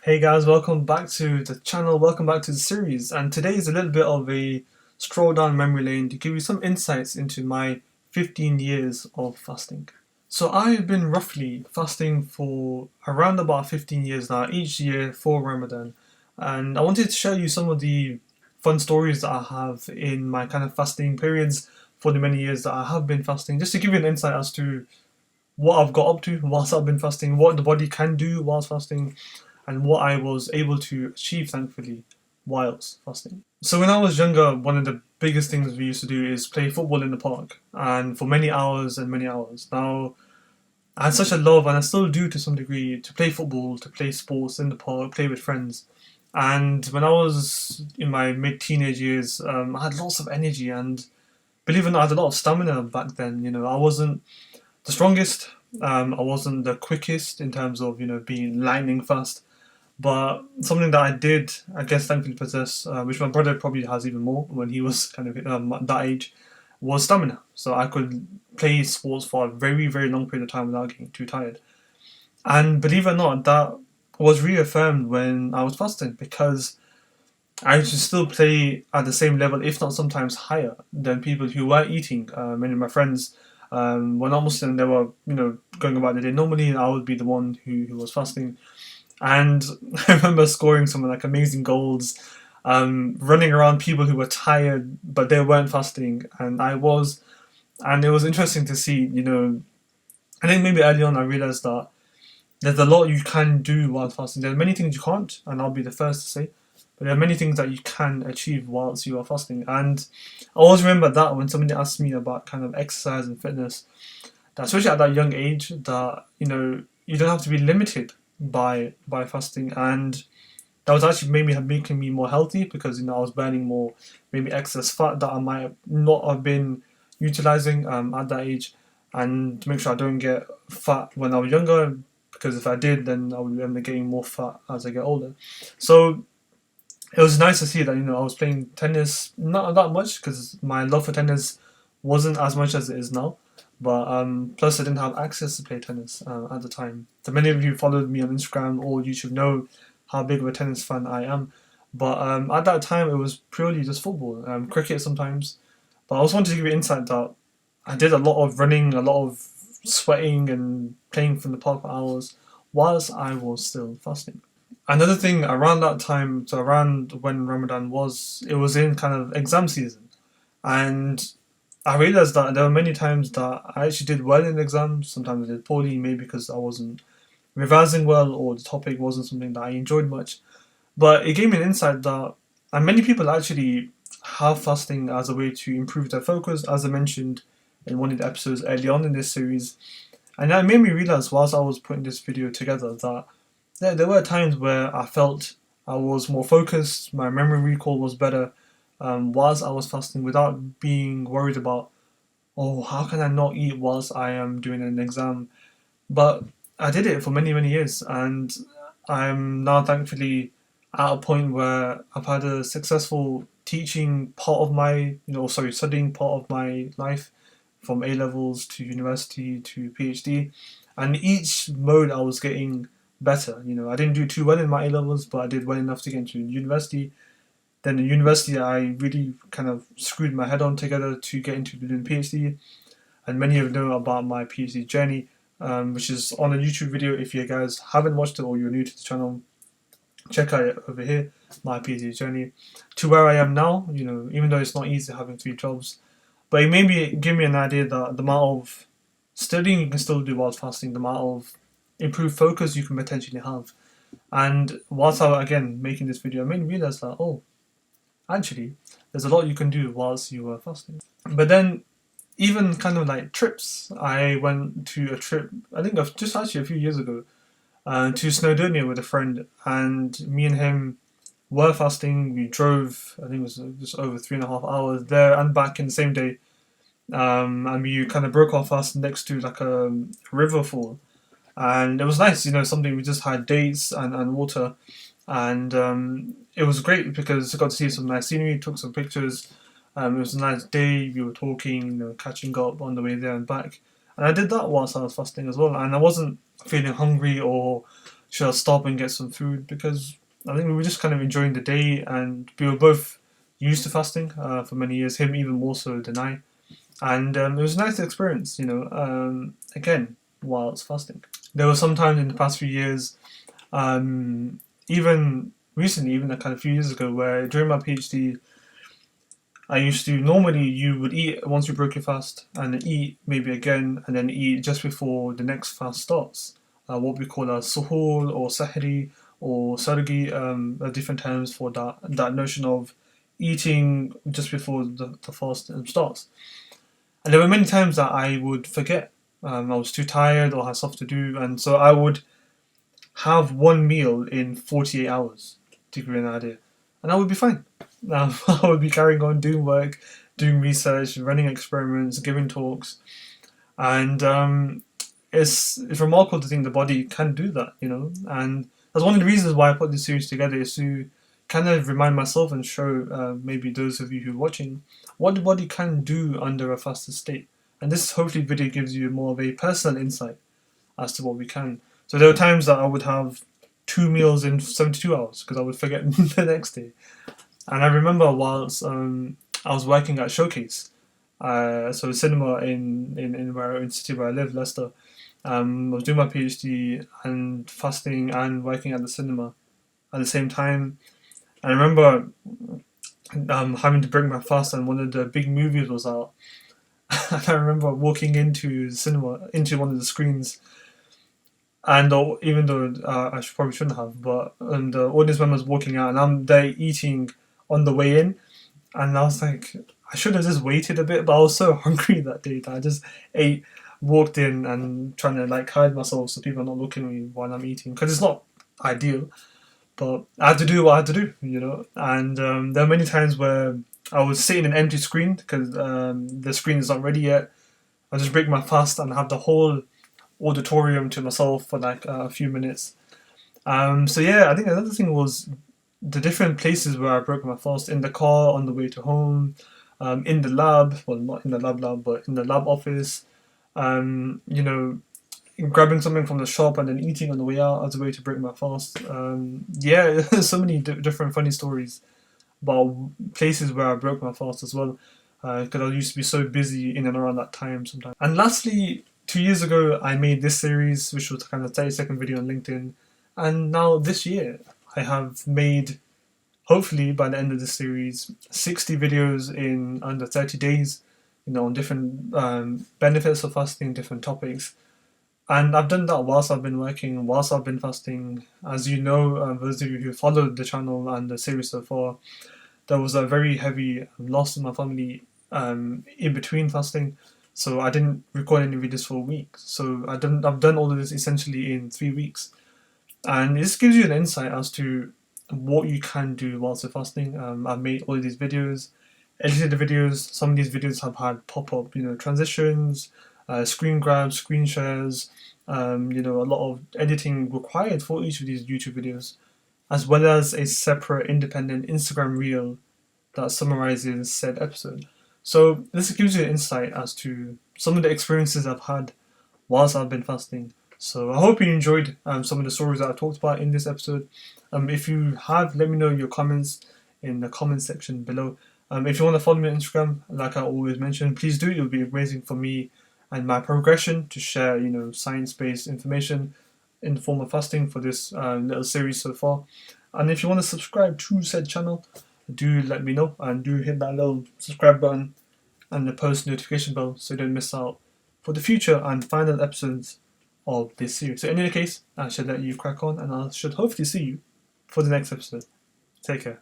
Hey guys, welcome back to the channel, welcome back to the series, and today is a little bit of a stroll down memory lane to give you some insights into my 15 years of fasting. So I've been roughly fasting for around about 15 years now, each year for Ramadan, and I wanted to share you some of the fun stories that I have in my kind of fasting periods for the many years that I have been fasting, just to give you an insight as to what I've got up to whilst I've been fasting, what the body can do whilst fasting, and what I was able to achieve, thankfully, whilst fasting. So when I was younger, one of the biggest things we used to do is play football in the park, and for many hours and many hours. Now, I had such a love, and I still do to some degree, to play football, to play sports in the park, play with friends. And when I was in my mid-teenage years, I had lots of energy, and believe it or not, I had a lot of stamina back then. I wasn't the strongest, I wasn't the quickest in terms of being lightning fast, but something that I did, I guess, thankfully possess, which my brother probably has even more when he was kind of that age, was stamina. So I could play sports for a very, very long period of time without getting too tired. And believe it or not, that was reaffirmed when I was fasting because I used to still play at the same level, if not sometimes higher, than people who were eating. Many of my friends were not Muslim; they were, going about the day normally, and I would be the one who was fasting. And I remember scoring some like amazing goals, running around people who were tired but they weren't fasting, and I was. And it was interesting to see. I think maybe early on I realized that there's a lot you can do while fasting. There are many things you can't, and I'll be the first to say. But there are many things that you can achieve whilst you are fasting. And I always remember that when somebody asked me about kind of exercise and fitness, that especially at that young age, that you don't have to be limited by fasting, and that was actually maybe making me more healthy because I was burning more maybe excess fat that I might not have been utilizing at that age, and to make sure I don't get fat when I was younger, because if I did, then I would end up getting more fat as I get older. So it was nice to see that I was playing tennis, not that much because my love for tennis wasn't as much as it is now. But plus, I didn't have access to play tennis at the time. So many of you who followed me on Instagram or YouTube know how big of a tennis fan I am. But at that time, it was purely just football, cricket sometimes. But I also wanted to give you insight that I did a lot of running, a lot of sweating, and playing from the park for hours whilst I was still fasting. Another thing around that time, so around when Ramadan was, it was in kind of exam season. And I realized that there were many times that I actually did well in exams. Sometimes I did poorly, maybe because I wasn't revising well or the topic wasn't something that I enjoyed much. But it gave me an insight that, and many people actually have fasting as a way to improve their focus, as I mentioned in one of the episodes early on in this series. And that made me realize whilst I was putting this video together that there were times where I felt I was more focused, my memory recall was better whilst I was fasting without being worried about, oh, how can I not eat whilst I am doing an exam? But I did it for many, many years, and I'm now thankfully at a point where I've had a successful teaching part of my, studying part of my life, from A levels to university to PhD, and each mode I was getting better. I didn't do too well in my A levels, but I did well enough to get into university. Then in university, I really kind of screwed my head on together to get into doing PhD, and many of you know about my PhD journey, which is on a YouTube video. If you guys haven't watched it or you're new to the channel, check out it over here, my PhD journey, to where I am now. Even though it's not easy having three jobs, but it maybe give me an idea that the amount of studying you can still do while fasting, the amount of improved focus you can potentially have. And whilst I was again making this video, I made me realize that, oh, actually, there's a lot you can do whilst you were fasting. But then, even kind of like trips, I went to a trip, I think of just actually a few years ago, to Snowdonia with a friend, and me and him were fasting. We drove, I think it was just over 3.5 hours there and back in the same day, and we kind of broke our fast next to like a river fall, and it was nice. Something we just had dates and water, and it was great because I got to see some nice scenery, took some pictures. It was a nice day. We were talking, catching up on the way there and back, and I did that whilst I was fasting as well. And I wasn't feeling hungry or should I stop and get some food? Because I think we were just kind of enjoying the day, and we were both used to fasting for many years, him even more so than I. And it was a nice experience, again, whilst fasting. There were some times in the past few years, even recently, even a kind of few years ago, where during my PhD, I used to normally you would eat once you broke your fast, and then eat maybe again, and then eat just before the next fast starts. What we call a suhoor or sahri or sargi, different terms for that notion of eating just before the fast starts. And there were many times that I would forget. I was too tired or had stuff to do, and so I would have one meal in 48 hours, to give you an idea. And I would be fine. I would be carrying on doing work, doing research, running experiments, giving talks. And it's remarkable to think the body can do that, And that's one of the reasons why I put this series together, is to kind of remind myself and show maybe those of you who are watching what the body can do under a fasted state. And this hopefully video gives you more of a personal insight as to what we can. So there were times that I would have 2 meals in 72 hours because I would forget the next day. And I remember whilst I was working at Showcase, so a cinema in city where I live, Leicester. I was doing my PhD and fasting and working at the cinema at the same time. And I remember having to break my fast, and one of the big movies was out. And I remember walking into the cinema, into one of the screens, and even though I probably shouldn't have, but the audience members walking out, and I'm there eating on the way in, and I was like, I should have just waited a bit, but I was so hungry that day that I just ate, walked in, and trying to like hide myself so people are not looking at me while I'm eating, because it's not ideal, but I had to do what I had to do, And there are many times where I was sitting in an empty screen because the screen is not ready yet. I just break my fast and have the whole auditorium to myself for like a few minutes. So yeah, I think another thing was the different places where I broke my fast: in the car on the way to home, in the lab, well, not in the lab, but in the lab office, grabbing something from the shop and then eating on the way out as a way to break my fast. Yeah, so many different funny stories about places where I broke my fast as well, because I used to be so busy in and around that time sometimes. And lastly, 2 years ago, I made this series, which was kind of 30-second video on LinkedIn. And now this year, I have made, hopefully by the end of this series, 60 videos in under 30 days, on different benefits of fasting, different topics. And I've done that whilst I've been working, whilst I've been fasting. As you know, those of you who followed the channel and the series so far, there was a very heavy loss in my family in between fasting. So I didn't record any videos for a week. So I've done all of this essentially in 3 weeks. And this gives you an insight as to what you can do whilst you're fasting. I've made all of these videos, edited the videos. Some of these videos have had pop-up, transitions, screen grabs, screen shares, a lot of editing required for each of these YouTube videos, as well as a separate independent Instagram reel that summarizes said episode. So this gives you an insight as to some of the experiences I've had whilst I've been fasting. So I hope you enjoyed some of the stories that I talked about in this episode. If you have, let me know your comments in the comment section below. If you want to follow me on Instagram, like I always mention, please do. It would be amazing for me and my progression to share, science-based information in the form of fasting for this little series so far. And if you want to subscribe to said channel, do let me know, and do hit that little subscribe button and the post notification bell so you don't miss out for the future and final episodes of this series. So in any case, I should let you crack on, and I should hopefully see you for the next episode. Take care.